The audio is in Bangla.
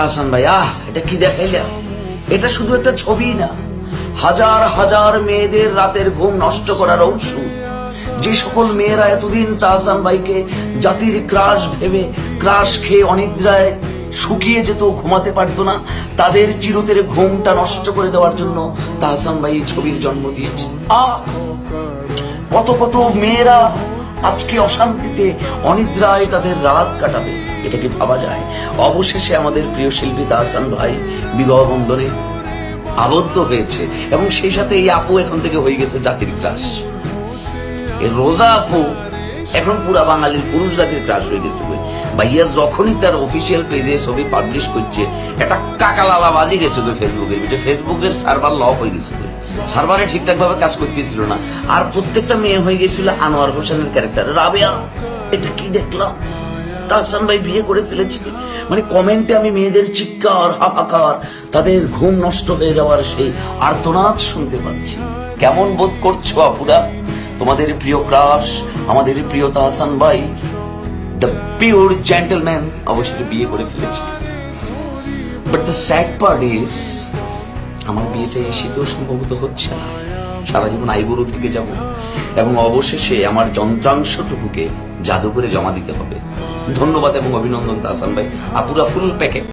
হাসান ভাই, এটা কি দেখাইলা? এটা শুধু একটা ছবি না, হাজার হাজার মেয়েদের রাতের ঘুম নষ্ট করার ঔষধ। যে সকল মেয়েরা এতদিন তাহসান ভাইকে জাতির ক্রাশ ভেবে ক্রাশ খেয়ে অনিদ্রায় শুকিয়ে যেত, ঘুমাতে পারতো না, তাদের চিরতরে ঘুমটা নষ্ট করে দেওয়ার জন্য তাহসান ভাই এই ছবির জন্ম দিয়েছে। কত কত মেয়েরা আজকে অশান্তিতে অনিদ্রায় তাদের রাত কাটাবে, এটা কি ভাবা যায়? অবশেষে আমাদের প্রিয় শিল্পী তাহসান ভাই বিবাহ বন্ধনে আবদ্ধ হয়েছে এবং সেই সাথে এই আপু এখন থেকে হয়ে গেছে জাতির ক্রাশ। এই রোজা আপু এখন পুরা বাঙালির পুরুষ জাতির ক্রাশ হয়ে গেছে। ভাইয়া যখনই তার অফিসিয়াল পেজে ছবি পাবলিশ করছে, একটা কাকালালা বাজি গেছে ফেসবুকের সার্ভার লক হয়ে গেছে, সার্ভারে ঠিকঠাক ভাবে কাজ করতেছিল না। আর প্রত্যেকটা মেয়ে হয়ে গেছিল আনোয়ার হোসেনের ক্যারেক্টার। রাবেয়া, এটা কি দেখলাম? তাহসান ভাই বিয়ে করে ফেলেছে। মানে কমেন্টে আমি মেয়েদের চিৎকার, হাহাকার, তাদের ঘুম নষ্ট হয়ে যাওয়ার সেই আর্তনাদ শুনতে পাচ্ছি। কেমন বোধ করছো আপুরা? তোমাদের প্রিয় ক্রাশ, আমাদের প্রিয় তাহসান ভাই, দ্য পিওর জেন্টলম্যান, অবশ্যই বিয়ে করে ফেলেছে। But the sad part is, আমার বিয়েটা এই শীতেও সম্ভবত হচ্ছে না। সারা জীবন আইবুড়ো থেকে যাব এবং অবশেষে আমার যন্ত্রাংশটুকুকে জাদুঘরে জমা দিতে হবে। ধন্যবাদ এবং অভিনন্দন তাহসান ভাই, আপুরা ফুল প্যাকেট।